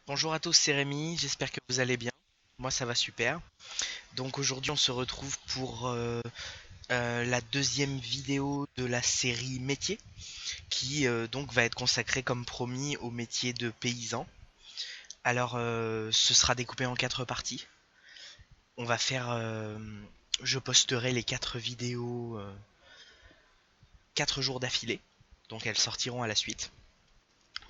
Bonjour à tous, c'est Rémi, j'espère que vous allez bien. Moi ça va super. Donc aujourd'hui on se retrouve pour la deuxième vidéo de la série métier qui donc va être consacrée comme promis au métier de paysan. Alors ce sera découpé en quatre parties. On va faire, je posterai les quatre vidéos 4 jours d'affilée. Donc elles sortiront à la suite.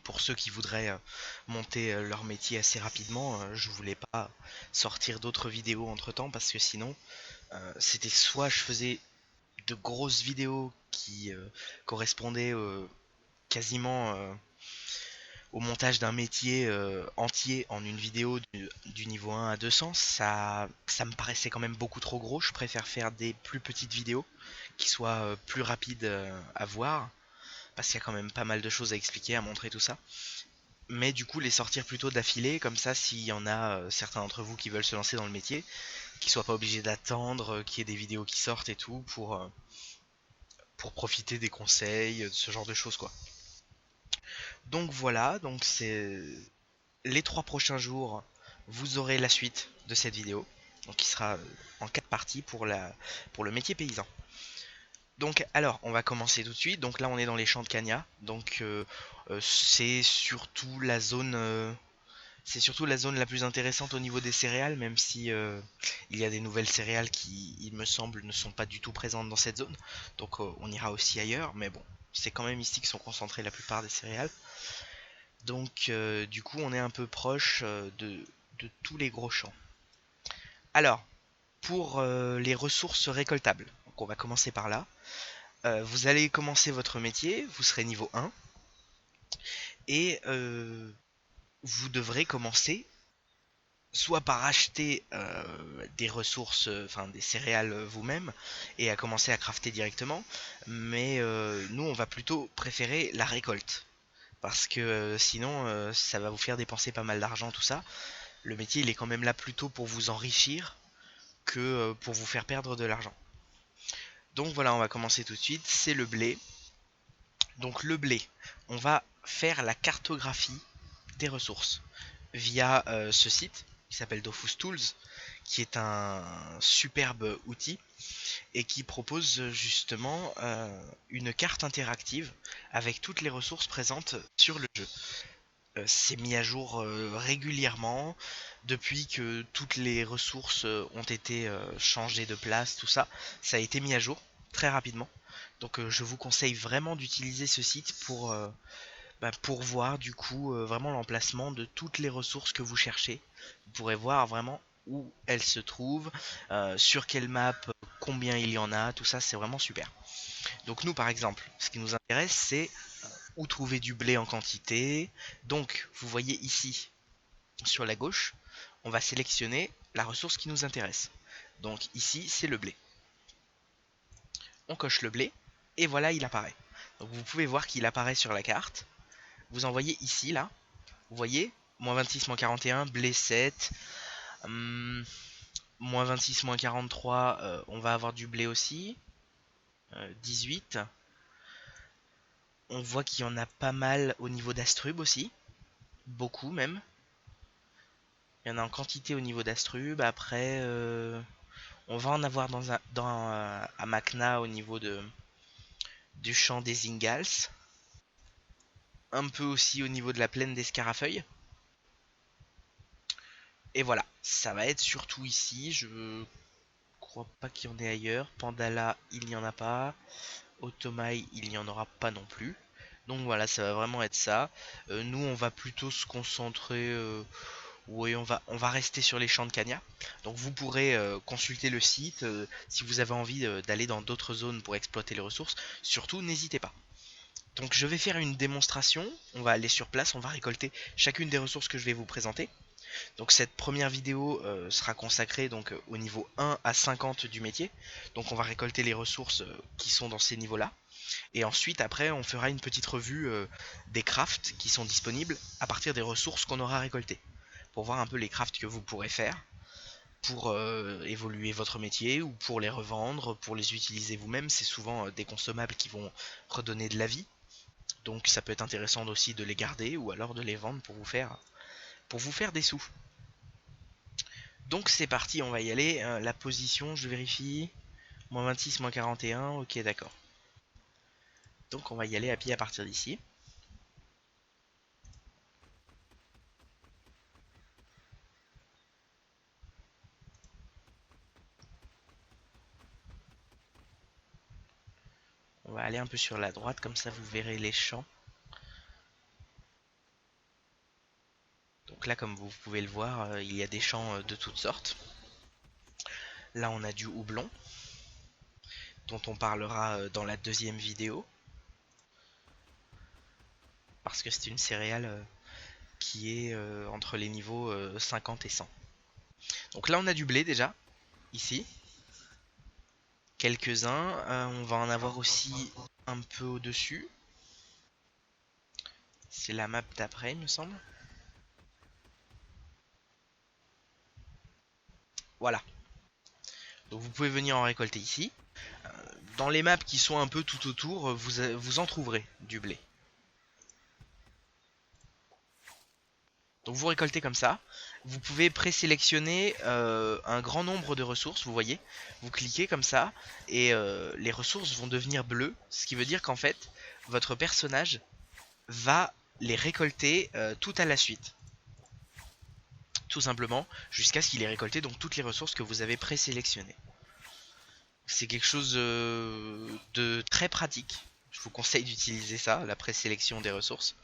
Pour ceux qui voudraient monter leur métier assez rapidement, je voulais pas sortir d'autres vidéos entre temps parce que sinon c'était soit je faisais de grosses vidéos qui correspondaient quasiment au montage d'un métier entier en une vidéo du niveau 1 à 200, ça me paraissait quand même beaucoup trop gros. Je préfère faire des plus petites vidéos qui soient plus rapides à voir parce qu'il y a quand même pas mal de choses à expliquer, à montrer tout ça. Mais du coup les sortir plutôt d'affilée, comme ça s'il y en a certains d'entre vous qui veulent se lancer dans le métier, qu'ils soient pas obligés d'attendre qu'il y ait des vidéos qui sortent et tout pour profiter des conseils, de ce genre de choses quoi. Donc voilà, donc c'est les 3 prochains jours, vous aurez la suite de cette vidéo, donc qui sera en 4 parties pour le métier paysan. Donc alors, on va commencer tout de suite. Donc là, on est dans les champs de Cagna, donc c'est surtout la zone la plus intéressante au niveau des céréales, même si il y a des nouvelles céréales qui, il me semble, ne sont pas du tout présentes dans cette zone. Donc on ira aussi ailleurs, mais bon, c'est quand même ici que sont concentrées la plupart des céréales. Donc du coup, on est un peu proche de tous les gros champs. Alors, pour les ressources récoltables, donc on va commencer par là. Vous allez commencer votre métier, vous serez niveau 1, et vous devrez commencer soit par acheter des ressources, enfin des céréales vous-même et à commencer à crafter directement, mais nous on va plutôt préférer la récolte parce que sinon ça va vous faire dépenser pas mal d'argent tout ça. Le métier il est quand même là plutôt pour vous enrichir que pour vous faire perdre de l'argent. Donc voilà, on va commencer tout de suite, c'est le blé. Donc le blé, on va faire la cartographie des ressources via ce site qui s'appelle Dofus Tools, qui est un superbe outil et qui propose justement une carte interactive avec toutes les ressources présentes sur le jeu. C'est mis à jour régulièrement depuis que toutes les ressources ont été changées de place, tout ça, ça a été mis à jour très rapidement. Donc je vous conseille vraiment d'utiliser ce site pour voir du coup vraiment l'emplacement de toutes les ressources que vous cherchez. Vous pourrez voir vraiment où elles se trouvent, sur quelle map, combien il y en a, tout ça c'est vraiment super. Donc nous par exemple, ce qui nous intéresse c'est où trouver du blé en quantité. Donc vous voyez ici sur la gauche, on va sélectionner la ressource qui nous intéresse. Donc ici c'est le blé. On coche le blé et voilà il apparaît. Donc vous pouvez voir qu'il apparaît sur la carte. Vous en voyez ici là. Vous voyez, moins 26, moins 41, blé 7, moins 26, moins 43, on va avoir du blé aussi, 18. On voit qu'il y en a pas mal au niveau d'Astrub aussi, beaucoup même. Il y en a en quantité au niveau d'Astrub. Après, on va en avoir à Macna au niveau du champ des Ingalls. Un peu aussi au niveau de la plaine des Scarafeuilles. Et voilà, ça va être surtout ici. Je crois pas qu'il y en ait ailleurs. Pandala, il n'y en a pas. Otomai, il n'y en aura pas non plus. Donc voilà, ça va vraiment être ça. Nous, on va plutôt se concentrer. Oui, on va rester sur les champs de Cagna. Donc vous pourrez consulter le site si vous avez envie d'aller dans d'autres zones pour exploiter les ressources. Surtout, n'hésitez pas. Donc je vais faire une démonstration. On va aller sur place, on va récolter chacune des ressources que je vais vous présenter. Donc cette première vidéo sera consacrée donc au niveau 1 à 50 du métier. Donc on va récolter les ressources qui sont dans ces niveaux-là. Et ensuite après on fera une petite revue des crafts qui sont disponibles à partir des ressources qu'on aura récoltées. Pour voir un peu les crafts que vous pourrez faire pour évoluer votre métier ou pour les revendre, pour les utiliser vous-même. C'est souvent des consommables qui vont redonner de la vie. Donc ça peut être intéressant aussi de les garder ou alors de les vendre pour vous faire pour vous faire des sous. Donc c'est parti, on va y aller. La position, je vérifie. Moins 26, moins 41, ok d'accord. Donc on va y aller à pied à partir d'ici. On va aller un peu sur la droite, comme ça vous verrez les champs. Donc là, comme vous pouvez le voir, il y a des champs de toutes sortes. Là, on a du houblon, dont on parlera dans la deuxième vidéo, parce que c'est une céréale qui est entre les niveaux 50 et 100. Donc là, on a du blé déjà, ici. Quelques-uns. On va en avoir aussi un peu au-dessus. C'est la map d'après, il me semble. Voilà. Donc vous pouvez venir en récolter ici. Dans les maps qui sont un peu tout autour, vous en trouverez du blé. Donc vous récoltez comme ça. Vous pouvez présélectionner un grand nombre de ressources, vous voyez. Vous cliquez comme ça et les ressources vont devenir bleues. Ce qui veut dire qu'en fait, votre personnage va les récolter tout à la suite. Tout simplement, jusqu'à ce qu'il ait récolté donc toutes les ressources que vous avez présélectionnées. C'est quelque chose de très pratique. Je vous conseille d'utiliser ça, la présélection des ressources.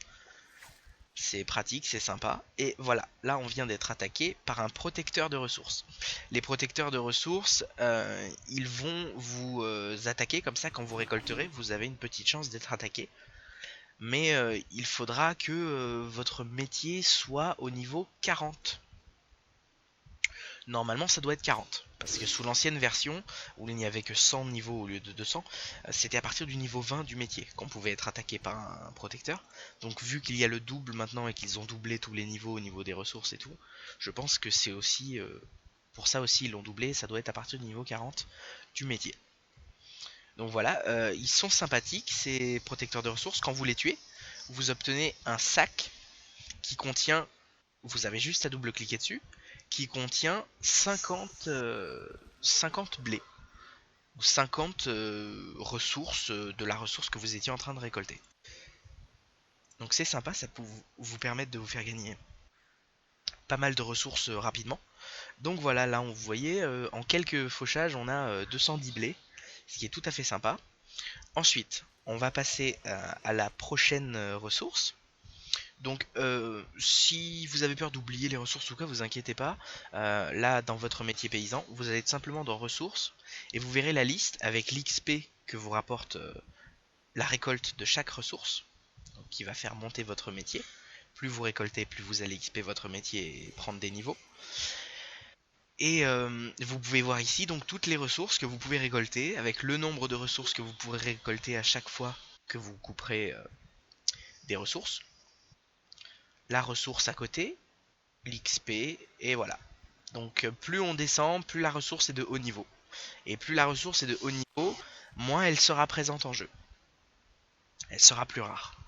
C'est pratique, c'est sympa. Et voilà, là on vient d'être attaqué par un protecteur de ressources. Les protecteurs de ressources, ils vont vous attaquer comme ça quand vous récolterez. Vous avez une petite chance d'être attaqué. Mais il faudra que votre métier soit au niveau 40. Normalement ça doit être 40. Parce que sous l'ancienne version, où il n'y avait que 100 niveaux au lieu de 200, c'était à partir du niveau 20 du métier qu'on pouvait être attaqué par un protecteur. Donc vu qu'il y a le double maintenant et qu'ils ont doublé tous les niveaux au niveau des ressources et tout, je pense que c'est aussi... pour ça aussi ils l'ont doublé, ça doit être à partir du niveau 40 du métier. Donc voilà, ils sont sympathiques ces protecteurs de ressources. Quand vous les tuez, vous obtenez un sac qui contient... Vous avez juste à double-cliquer dessus, qui contient 50 blés ou 50 ressources de la ressource que vous étiez en train de récolter. Donc c'est sympa, ça peut vous permettre de vous faire gagner pas mal de ressources rapidement. Donc voilà, là vous voyez, en quelques fauchages on a 210 blés, ce qui est tout à fait sympa. Ensuite, on va passer à la prochaine ressource. Donc si vous avez peur d'oublier les ressources ou quoi, vous inquiétez pas. Là dans votre métier paysan, vous allez être simplement dans ressources et vous verrez la liste avec l'XP que vous rapporte la récolte de chaque ressource, donc qui va faire monter votre métier. Plus vous récoltez, plus vous allez XP votre métier et prendre des niveaux. Et vous pouvez voir ici donc toutes les ressources que vous pouvez récolter avec le nombre de ressources que vous pourrez récolter à chaque fois que vous couperez des ressources. La ressource à côté, l'XP, et voilà. Donc plus on descend, plus la ressource est de haut niveau. Et plus la ressource est de haut niveau, moins elle sera présente en jeu. Elle sera plus rare.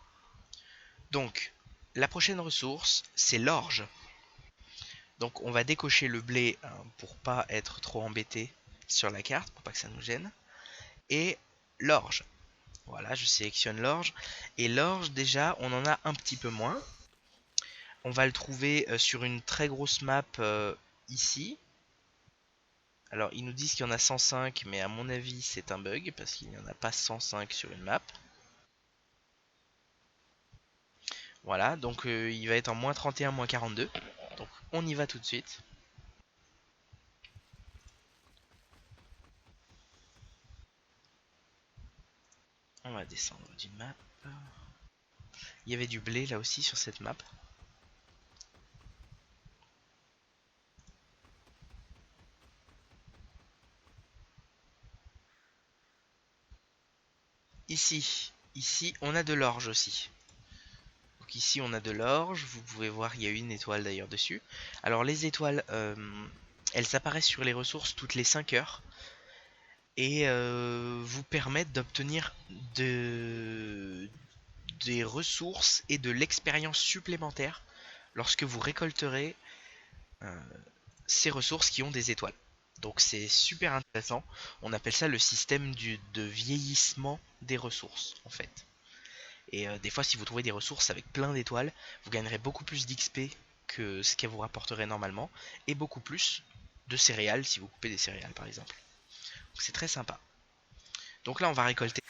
Donc, la prochaine ressource, c'est l'orge. Donc on va décocher le blé pour pas être trop embêté sur la carte, pour pas que ça nous gêne. Et l'orge. Voilà, je sélectionne l'orge. Et l'orge, déjà, on en a un petit peu moins. On va le trouver sur une très grosse map ici. Alors ils nous disent qu'il y en a 105, mais à mon avis c'est un bug, parce qu'il n'y en a pas 105 sur une map. Voilà, donc il va être en moins 31, moins 42. Donc on y va tout de suite. On va descendre d'une map. Il y avait du blé là aussi sur cette map. Ici on a de l'orge aussi. Donc ici on a de l'orge, vous pouvez voir il y a une étoile d'ailleurs dessus. Alors les étoiles, elles apparaissent sur les ressources toutes les 5 heures. Et vous permettent d'obtenir des ressources et de l'expérience supplémentaire lorsque vous récolterez euh, ces ressources qui ont des étoiles. Donc c'est super intéressant. On appelle ça le système de vieillissement des ressources en fait. Et des fois si vous trouvez des ressources avec plein d'étoiles, vous gagnerez beaucoup plus d'XP que ce qu'elle vous rapporterait normalement. Et beaucoup plus de céréales si vous coupez des céréales par exemple. Donc c'est très sympa. Donc là on va récolter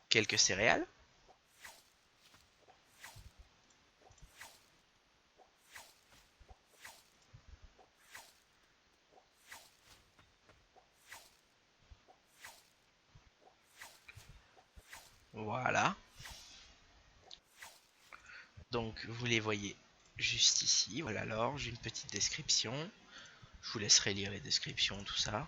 quelques céréales. Voilà. Donc vous les voyez juste ici. Voilà l'orge, une petite description. Je vous laisserai lire les descriptions, tout ça.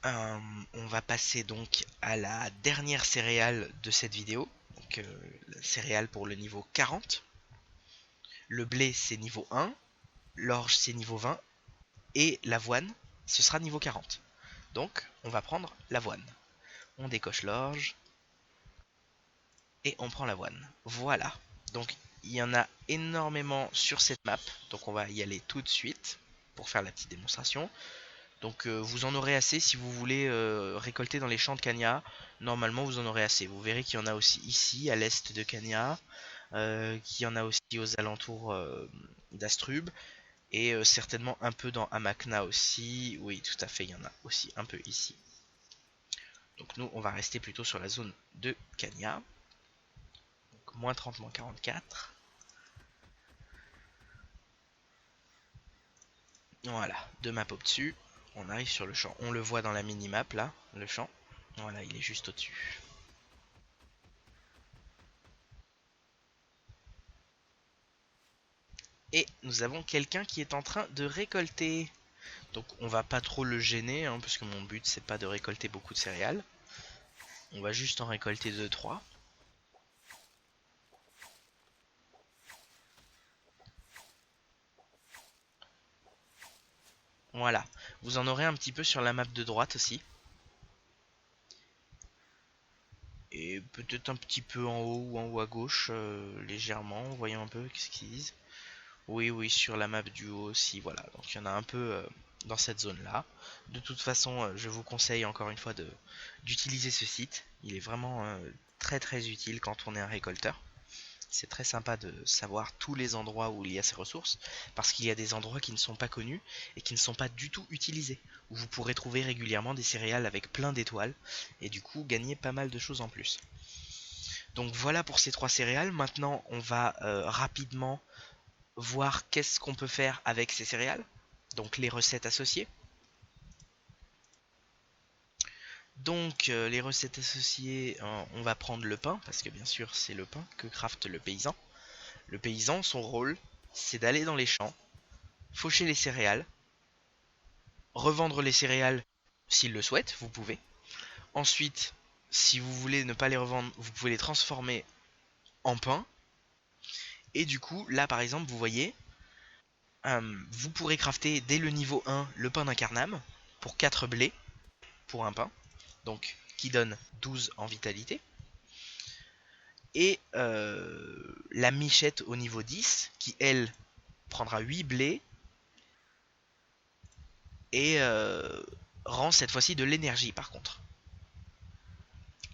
On va passer donc à la dernière céréale de cette vidéo. Donc la céréale pour le niveau 40. Le blé c'est niveau 1. L'orge c'est niveau 20. Et l'avoine ce sera niveau 40. Donc on va prendre l'avoine. On décoche l'orge. Et on prend l'avoine. Voilà. Donc il y en a énormément sur cette map. Donc on va y aller tout de suite pour faire la petite démonstration. Donc vous en aurez assez si vous voulez récolter dans les champs de Kanya. Normalement vous en aurez assez. Vous verrez qu'il y en a aussi ici à l'est de Kanya. Qu'il y en a aussi aux alentours d'Astrub. Et certainement un peu dans Amakna aussi. Oui tout à fait, il y en a aussi un peu ici. Donc nous on va rester plutôt sur la zone de Kanya. Donc moins 30, moins 44. Voilà, deux maps au-dessus. On arrive sur le champ. On le voit dans la mini-map là, le champ. Voilà, il est juste au-dessus. Et nous avons quelqu'un qui est en train de récolter. Donc on va pas trop le gêner, hein, parce que mon but c'est pas de récolter beaucoup de céréales. On va juste en récolter 2-3. Voilà, vous en aurez un petit peu sur la map de droite aussi. Et peut-être un petit peu en haut ou en haut à gauche, légèrement, voyons un peu qu'est-ce qu'ils disent. Oui, oui, sur la map du haut aussi, voilà. Donc il y en a un peu dans cette zone-là. De toute façon, je vous conseille encore une fois d'utiliser ce site. Il est vraiment très très utile quand on est un récolteur. C'est très sympa de savoir tous les endroits où il y a ces ressources, parce qu'il y a des endroits qui ne sont pas connus et qui ne sont pas du tout utilisés, où vous pourrez trouver régulièrement des céréales avec plein d'étoiles, et du coup gagner pas mal de choses en plus. Donc voilà pour ces trois céréales. Maintenant, on va rapidement voir qu'est-ce qu'on peut faire avec ces céréales, donc les recettes associées. Donc les recettes associées, on va prendre le pain, parce que bien sûr c'est le pain que crafte le paysan. Le paysan, son rôle, c'est d'aller dans les champs, faucher les céréales, revendre les céréales s'il le souhaite, vous pouvez. Ensuite, si vous voulez ne pas les revendre, vous pouvez les transformer en pain. Et du coup, là par exemple, vous voyez, vous pourrez crafter dès le niveau 1 le pain d'incarnam pour 4 blés pour un pain, donc qui donne 12 en vitalité. Et la michette au niveau 10 qui elle prendra 8 blés et rend cette fois-ci de l'énergie par contre.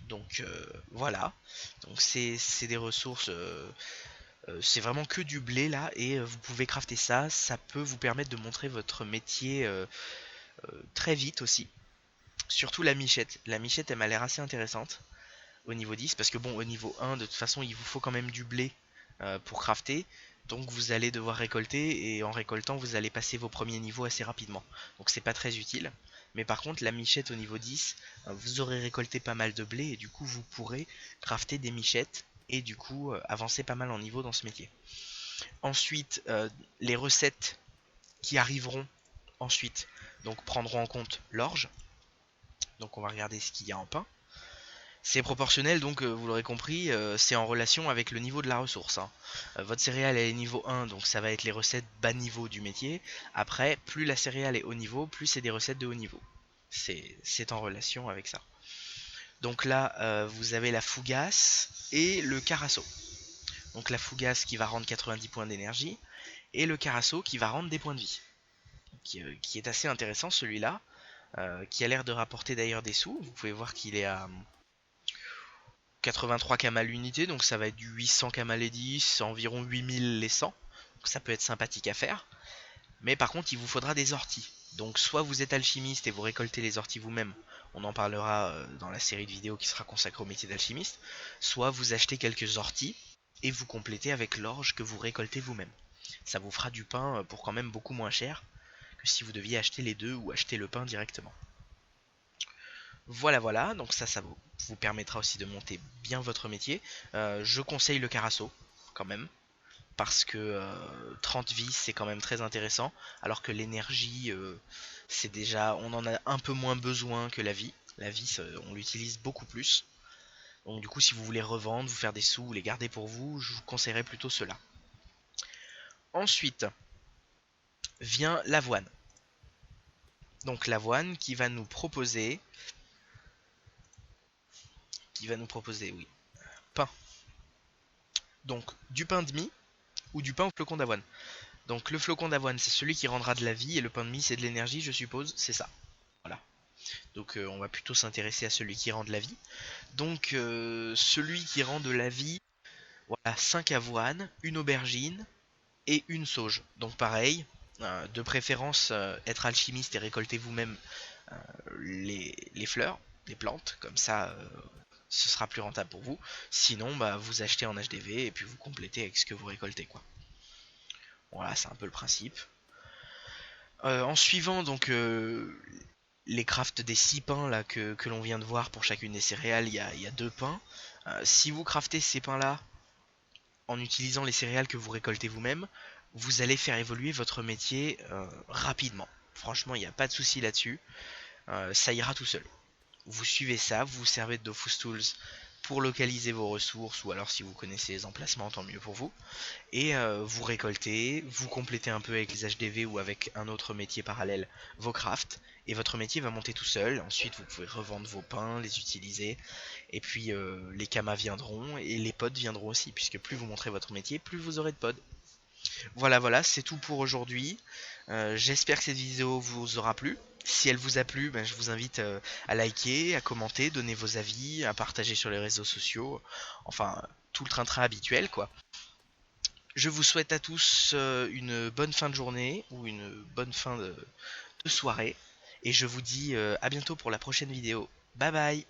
Donc voilà, donc c'est des ressources, c'est vraiment que du blé là et vous pouvez crafter ça, ça peut vous permettre de montrer votre métier très vite aussi. Surtout la michette elle m'a l'air assez intéressante au niveau 10 parce que bon au niveau 1 de toute façon il vous faut quand même du blé pour crafter. Donc vous allez devoir récolter et en récoltant vous allez passer vos premiers niveaux assez rapidement. Donc c'est pas très utile. Mais par contre la michette au niveau 10, vous aurez récolté pas mal de blé et du coup vous pourrez crafter des michettes et du coup avancer pas mal en niveau dans ce métier. Ensuite les recettes qui arriveront ensuite donc prendront en compte l'orge. Donc on va regarder ce qu'il y a en pain. C'est proportionnel, donc vous l'aurez compris, c'est en relation avec le niveau de la ressource, hein. Votre céréale elle est niveau 1, donc ça va être les recettes bas niveau du métier. Après, plus la céréale est haut niveau, plus c'est des recettes de haut niveau. C'est en relation avec ça. Donc là, vous avez la fougasse et le carasso. Donc la fougasse qui va rendre 90 points d'énergie, et le carasso qui va rendre des points de vie. Qui est assez intéressant celui-là, qui a l'air de rapporter d'ailleurs des sous. Vous pouvez voir qu'il est à 83 kamas l'unité, donc ça va être du 800 kamas les 10, environ 8000 les 100. Donc ça peut être sympathique à faire. Mais par contre, il vous faudra des orties. Donc soit vous êtes alchimiste et vous récoltez les orties vous-même, on en parlera dans la série de vidéos qui sera consacrée au métier d'alchimiste, soit vous achetez quelques orties et vous complétez avec l'orge que vous récoltez vous-même. Ça vous fera du pain pour quand même beaucoup moins cher que si vous deviez acheter les deux ou acheter le pain directement. Voilà, voilà, donc ça vous permettra aussi de monter bien votre métier. Je conseille le carasso, quand même, parce que 30 vies c'est quand même très intéressant, alors que l'énergie, c'est déjà, on en a un peu moins besoin que la vie. La vie, on l'utilise beaucoup plus. Donc du coup, si vous voulez revendre, vous faire des sous, les garder pour vous, je vous conseillerais plutôt cela. Ensuite, vient l'avoine. Donc l'avoine oui, pain. Donc du pain de mie ou du pain au flocon d'avoine. Donc le flocon d'avoine c'est celui qui rendra de la vie et le pain de mie c'est de l'énergie, je suppose, c'est ça. Voilà. Donc on va plutôt s'intéresser à celui qui rend de la vie. Donc celui qui rend de la vie, voilà, 5 avoines, une aubergine et une sauge. Donc pareil, de préférence être alchimiste et récolter vous-même les fleurs, les plantes, comme ça ce sera plus rentable pour vous. Sinon bah, vous achetez en HDV et puis vous complétez avec ce que vous récoltez quoi. Voilà, c'est un peu le principe. En suivant donc les crafts des 6 pains là, que l'on vient de voir pour chacune des céréales, il y a 2 pains. Si vous craftez ces pains là en utilisant les céréales que vous récoltez vous-même, vous allez faire évoluer votre métier rapidement. Franchement, il n'y a pas de souci là-dessus. Ça ira tout seul. Vous suivez ça, vous vous servez de Dofus Tools pour localiser vos ressources, ou alors si vous connaissez les emplacements, tant mieux pour vous. Et vous récoltez, vous complétez un peu avec les HDV ou avec un autre métier parallèle vos crafts, et votre métier va monter tout seul. Ensuite vous pouvez revendre vos pains, les utiliser, et puis les kamas viendront, et les pods viendront aussi, puisque plus vous montrez votre métier, plus vous aurez de pods. Voilà, voilà, c'est tout pour aujourd'hui. J'espère que cette vidéo vous aura plu. Si elle vous a plu, ben, je vous invite à liker, à commenter, donner vos avis, à partager sur les réseaux sociaux. Enfin, tout le train-train habituel, quoi. Je vous souhaite à tous une bonne fin de journée ou une bonne fin de soirée. Et je vous dis à bientôt pour la prochaine vidéo. Bye bye!